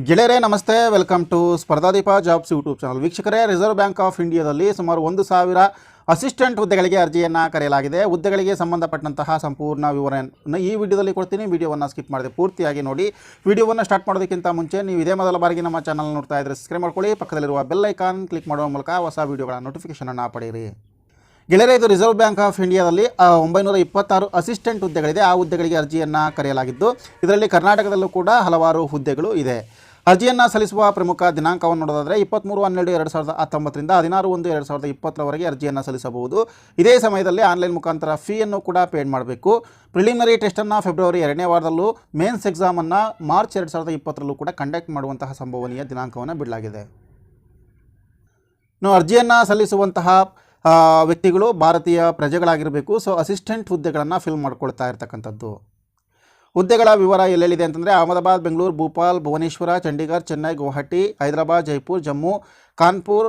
ಗೆಳೆಯರೇ ನಮಸ್ತೆ, welcome to Spardhadeepa jobs YouTube channel. ವೀಕ್ಷಕರೇ, ರಿಸರ್ವ್ ಬ್ಯಾಂಕ್ ಆಫ್ ಇಂಡಿಯಾದಲ್ಲಿ ಸುಮಾರು 1,000 ಅಸಿಸ್ಟೆಂಟ್ ಹುದ್ದೆಗಳಿಗೆ ಅರ್ಜಿಯನ್ನು ಕರೆಯಲಾಗಿದೆ. ಹುದ್ದೆಗಳಿಗೆ ಸಂಬಂಧಪಟ್ಟಂತಹ ಸಂಪೂರ್ಣ ವಿವರವನ್ನು ಈ ವಿಡಿಯೋದಲ್ಲಿ ಕೊಡ್ತೀನಿ. ವಿಡಿಯೋವನ್ನು ಸ್ಕಿಪ್ ಮಾಡದೆ ಪೂರ್ತಿಯಾಗಿ ನೋಡಿ. ವಿಡಿಯೋವನ್ನು ಸ್ಟಾರ್ಟ್ ಮಾಡೋದಕ್ಕಿಂತ ಮುಂಚೆ ನೀವು ಇದೇ ಮೊದಲ ಬಾರಿಗೆ ನಮ್ಮ ಚಾನಲ್ ನೋಡ್ತಾ ಇದ್ದರೆ ಸಬ್ಸ್ಕ್ರೈಬ್ ಮಾಡ್ಕೊಳ್ಳಿ. ಪಕ್ಕದಲ್ಲಿರುವ ಬೆಲ್ ಐಕಾನ್ ಕ್ಲಿಕ್ ಮಾಡುವ ಮೂಲಕ ಹೊಸ ವಿಡಿಯೋಗಳ ನೋಟಿಫಿಕೇಷನನ್ನು ಪಡೆಯಿರಿ. ಗೆಳೆಯರೇ, ಇದು ರಿಸರ್ವ್ ಬ್ಯಾಂಕ್ ಆಫ್ ಇಂಡಿಯಾದಲ್ಲಿ 926 ಅಸಿಸ್ಟೆಂಟ್ ಹುದ್ದೆಗಳಿದೆ. ಆ ಹುದ್ದೆಗಳಿಗೆ ಅರ್ಜಿಯನ್ನು ಕರೆಯಲಾಗಿದ್ದು, ಇದರಲ್ಲಿ ಕರ್ನಾಟಕದಲ್ಲೂ ಕೂಡ ಹಲವಾರು ಹುದ್ದೆಗಳು ಇದೆ. ಅರ್ಜಿಯನ್ನು ಸಲ್ಲಿಸುವ ಪ್ರಮುಖ ದಿನಾಂಕವನ್ನು ನೋಡೋದಾದರೆ 23/12/2019ರಿಂದ 16/1/2020 ಅರ್ಜಿಯನ್ನು ಸಲ್ಲಿಸಬಹುದು. ಇದೇ ಸಮಯದಲ್ಲಿ ಆನ್ಲೈನ್ ಮುಖಾಂತರ ಫೀಯನ್ನು ಕೂಡ ಪೇಡ್ ಮಾಡಬೇಕು. ಪ್ರಿಲಿಮಿನರಿ ಟೆಸ್ಟನ್ನು ಫೆಬ್ರವರಿ 2ನೇ ವಾರದಲ್ಲೂ, ಮೇನ್ಸ್ ಎಕ್ಸಾಮನ್ನು ಮಾರ್ಚ್ 2020ರಲ್ಲೂ ಕೂಡ ಕಂಡಕ್ಟ್ ಮಾಡುವಂತಹ ಸಂಭವನೀಯ ದಿನಾಂಕವನ್ನು ಬಿಡಲಾಗಿದೆ. ಅರ್ಜಿಯನ್ನು ಸಲ್ಲಿಸುವಂತಹ ವ್ಯಕ್ತಿಗಳು ಭಾರತೀಯ ಪ್ರಜೆಗಳಾಗಿರಬೇಕು. ಸೊ ಅಸಿಸ್ಟೆಂಟ್ ಹುದ್ದೆಗಳನ್ನು ಫಿಲ್ ಮಾಡ್ಕೊಳ್ತಾ ಇರ್ತಕ್ಕಂಥದ್ದು. ಹುದ್ದೆಗಳ ವಿವರ ಎಲ್ಲೆಲ್ಲಿದೆ ಅಂತಂದರೆ ಅಹಮದಾಬಾದ್, ಬೆಂಗಳೂರು, ಭೋಪಾಲ್, ಭುವನೇಶ್ವರ, ಚಂಡೀಗಢ, ಚೆನ್ನೈ, ಗುವಾಹಟಿ, ಹೈದರಾಬಾದ್, ಜೈಪುರ್, ಜಮ್ಮು, ಕಾನ್ಪುರ್,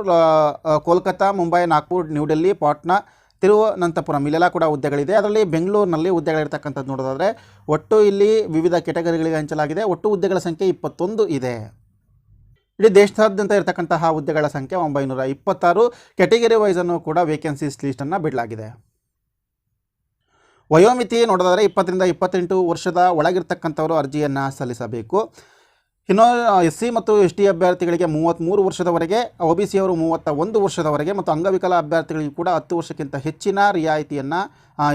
ಕೋಲ್ಕತ್ತಾ, ಮುಂಬೈ, ನಾಗ್ಪುರ್, ನ್ಯೂ ಡೆಲ್ಲಿ, ಪಾಟ್ನಾ, ತಿರುವನಂತಪುರಂ ಇಲ್ಲೆಲ್ಲ ಕೂಡ ಹುದ್ದೆಗಳಿದೆ. ಅದರಲ್ಲಿ ಬೆಂಗಳೂರಿನಲ್ಲಿ ಹುದ್ದೆಗಳಿರ್ತಕ್ಕಂಥದ್ದು ನೋಡೋದಾದರೆ ಒಟ್ಟು ಇಲ್ಲಿ ವಿವಿಧ ಕೆಟಗರಿಗಳಿಗೆ ಹಂಚಲಾಗಿದೆ. ಒಟ್ಟು ಹುದ್ದೆಗಳ ಸಂಖ್ಯೆ 21 ಇದೆ. ಇಡೀ ದೇಶದಾದ್ಯಂತ ಇರತಕ್ಕಂತಹ ಹುದ್ದೆಗಳ ಸಂಖ್ಯೆ 926. ಕೆಟಗರಿ ವೈಸನ್ನು ಕೂಡ ವೇಕೆನ್ಸೀಸ್ ಲೀಸ್ಟನ್ನು ಬಿಡಲಾಗಿದೆ. ವಯೋಮಿತಿ ನೋಡೋದಾದರೆ 20 ರಿಂದ 28 ವರ್ಷದ ಒಳಗಿರ್ತಕ್ಕಂಥವರು ಅರ್ಜಿಯನ್ನು ಸಲ್ಲಿಸಬೇಕು. ಇನ್ನು SC ಮತ್ತು ST ಅಭ್ಯರ್ಥಿಗಳಿಗೆ 33 ವರ್ಷದವರೆಗೆ, OBC ಅವರು 31 ವರ್ಷದವರೆಗೆ ಮತ್ತು ಅಂಗವಿಕಲ ಅಭ್ಯರ್ಥಿಗಳಿಗೆ ಕೂಡ 10 ವರ್ಷಕ್ಕಿಂತ ಹೆಚ್ಚಿನ ರಿಯಾಯಿತಿಯನ್ನು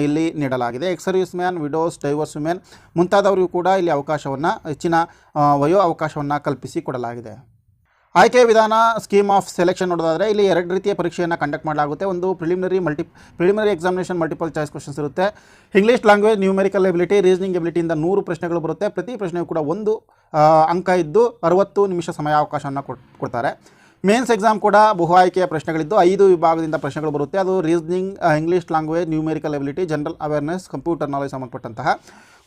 ಇಲ್ಲಿ ನೀಡಲಾಗಿದೆ. Ex service man, widows, divorce women ಮುಂತಾದವರಿಗೂ ಕೂಡ ಇಲ್ಲಿ ಅವಕಾಶವನ್ನು, ಹೆಚ್ಚಿನ ವಯೋ ಅವಕಾಶವನ್ನು ಕಲ್ಪಿಸಿ ಕೊಡಲಾಗಿದೆ. ಆಯ್ಕೆ ವಿಧಾನ, ಸ್ಕೀಮ್ ಆಫ್ ಸೆಲೆಕ್ಷನ್ ನೋಡೋದಾದರೆ ಇಲ್ಲಿ 2 ರೀತಿಯ ಪರೀಕ್ಷೆಯನ್ನು ಕಂಡಕ್ಟ್ ಮಾಡಲಾಗುತ್ತೆ. ಒಂದು preliminary examination multiple choice questions ಇರುತ್ತೆ. English language, numerical ability, reasoning ಎಬಿಲಿಟಿಯಿಂದ 100 ಪ್ರಶ್ನೆಗಳು ಬರುತ್ತೆ. ಪ್ರತಿ ಪ್ರಶ್ನೆಯೂ ಕೂಡ 1 ಅಂಕ ಇದ್ದು 60 ನಿಮಿಷ ಸಮಯಾವಕಾಶವನ್ನು ಕೊಡ್ತಾರೆ. ಮೇನ್ಸ್ ಎಕ್ಸಾಮ್ ಕೂಡ ಬಹು ಆಯ್ಕೆಯ ಪ್ರಶ್ನೆಗಳಿದ್ದು 5 ವಿಭಾಗದಿಂದ ಪ್ರಶ್ನೆಗಳು ಬರುತ್ತೆ. ಅದು reasoning, English language, numerical ability, general awareness, computer knowledge ಸಂಬಂಧಪಟ್ಟಂತಹ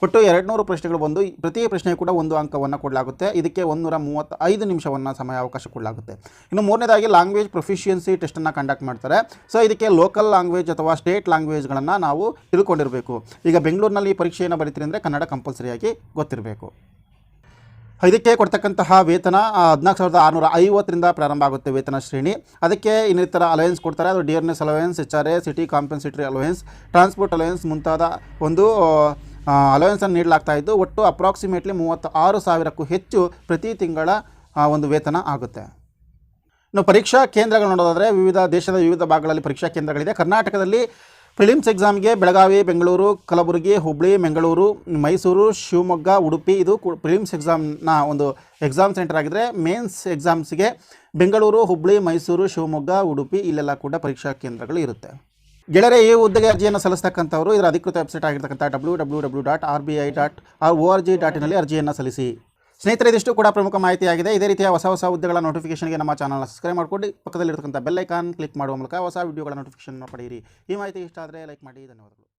ಒಟ್ಟು 200 ಪ್ರಶ್ನೆಗಳು ಬಂದು ಪ್ರತಿ ಪ್ರಶ್ನೆಯೂ ಕೂಡ 1 ಅಂಕವನ್ನು ಕೊಡಲಾಗುತ್ತೆ. ಇದಕ್ಕೆ 135 ನಿಮಿಷವನ್ನು ಸಮಯಾವಕಾಶ ಕೊಡಲಾಗುತ್ತೆ. ಇನ್ನು ಮೂರನೇದಾಗಿ ಲ್ಯಾಂಗ್ವೇಜ್ ಪ್ರೊಫಿಷಿಯನ್ಸಿ ಟೆಸ್ಟನ್ನು ಕಂಡಕ್ಟ್ ಮಾಡ್ತಾರೆ. ಸೊ ಇದಕ್ಕೆ ಲೋಕಲ್ ಲ್ಯಾಂಗ್ವೇಜ್ ಅಥವಾ ಸ್ಟೇಟ್ ಲ್ಯಾಂಗ್ವೇಜ್ಗಳನ್ನು ನಾವು ತಿಳ್ಕೊಂಡಿರಬೇಕು. ಈಗ ಬೆಂಗಳೂರಿನಲ್ಲಿ ಪರೀಕ್ಷೆಯನ್ನು ಬರೀತೀರಿ ಅಂದರೆ ಕನ್ನಡ ಕಂಪಲ್ಸರಿಯಾಗಿ ಗೊತ್ತಿರಬೇಕು. ಇದಕ್ಕೆ ಕೊಡ್ತಕ್ಕಂತಹ ವೇತನ 14,650ರಿಂದ ಪ್ರಾರಂಭ ಆಗುತ್ತೆ ವೇತನ ಶ್ರೇಣಿ. ಅದಕ್ಕೆ ಇನ್ನಿತರ ಅಲವೆನ್ಸ್ ಕೊಡ್ತಾರೆ. ಅದು dearness allowance, HRA, city compensatory allowance, transport allowance ಮುಂತಾದ ಒಂದು ಅಲವೆನ್ಸನ್ನು ನೀಡಲಾಗ್ತಾ ಇದ್ದು ಒಟ್ಟು ಅಪ್ರಾಕ್ಸಿಮೇಟ್ಲಿ 36,000ಕ್ಕೂ ಹೆಚ್ಚು ಪ್ರತಿ ತಿಂಗಳ ಒಂದು ವೇತನ ಆಗುತ್ತೆ. ಇನ್ನು ಪರೀಕ್ಷಾ ಕೇಂದ್ರಗಳು ನೋಡೋದಾದರೆ ದೇಶದ ವಿವಿಧ ಭಾಗಗಳಲ್ಲಿ ಪರೀಕ್ಷಾ ಕೇಂದ್ರಗಳಿದೆ. ಕರ್ನಾಟಕದಲ್ಲಿ ಪ್ರಿಲಿಮ್ಸ್ ಎಕ್ಸಾಮ್ಗೆ ಬೆಳಗಾವಿ, ಬೆಂಗಳೂರು, ಕಲಬುರಗಿ, ಹುಬ್ಬಳ್ಳಿ, ಮಂಗಳೂರು, ಮೈಸೂರು, ಶಿವಮೊಗ್ಗ, ಉಡುಪಿ ಇದು ಪ್ರಿಲಿಮ್ಸ್ ಎಕ್ಸಾಮ್ನ ಒಂದು ಎಕ್ಸಾಮ್ ಸೆಂಟರ್ ಆಗಿದ್ದರೆ, ಮೇನ್ಸ್ ಎಕ್ಸಾಮ್ಸ್ಗೆ ಬೆಂಗಳೂರು, ಹುಬ್ಬಳ್ಳಿ, ಮೈಸೂರು, ಶಿವಮೊಗ್ಗ, ಉಡುಪಿ ಇಲ್ಲೆಲ್ಲ ಕೂಡ ಪರೀಕ್ಷಾ ಕೇಂದ್ರಗಳು ಇರುತ್ತೆ. ಗೆಳೆಯರೇ, ಈ ಹುದ್ದೆಗೆ ಅರ್ಜಿಯನ್ನು ಸಲ್ಲಿಸ್ತಕ್ಕಂಥವರು ಇದರ ಅಧಿಕೃತ ವೆಬ್ಸೈಟ್ ಆಗಿರ್ತಕ್ಕಂಥ www.rbi.org.in ಅರ್ಜಿಯನ್ನು ಸಲ್ಲಿಸಿ. ಸ್ನೇಹಿತರೆ, ಇದಿಷ್ಟು ಕೂಡ ಪ್ರಮುಖ ಮಾಹಿತಿಯಾಗಿದೆ. ಇದೇ ರೀತಿಯ ಹೊಸ ಹುದ್ದೆಗಳ ನೋಟಿಫಿಕೇಷನ್ಗೆ ನಮ್ಮ ಚಾನಲ್ನ ಸಬ್ಸ್ಕ್ರೈಬ್ ಮಾಡಿಕೊಂಡು ಪಕ್ಕದಲ್ಲಿರ್ತಕ್ಕಂಥ ಬೆಲ್ ಐಕಾನ್ ಕ್ಲಿಕ್ ಮಾಡುವ ಮೂಲಕ ಹೊಸ ವಿಡಿಯೋಗಳ ನೋಟಿಫಿಕೇಷನ್ ಪಡೆಯಿರಿ. ಈ ಮಾಹಿತಿ ಇಷ್ಟ ಆದರೆ ಲೈಕ್ ಮಾಡಿ. ಧನ್ಯವಾದಗಳು.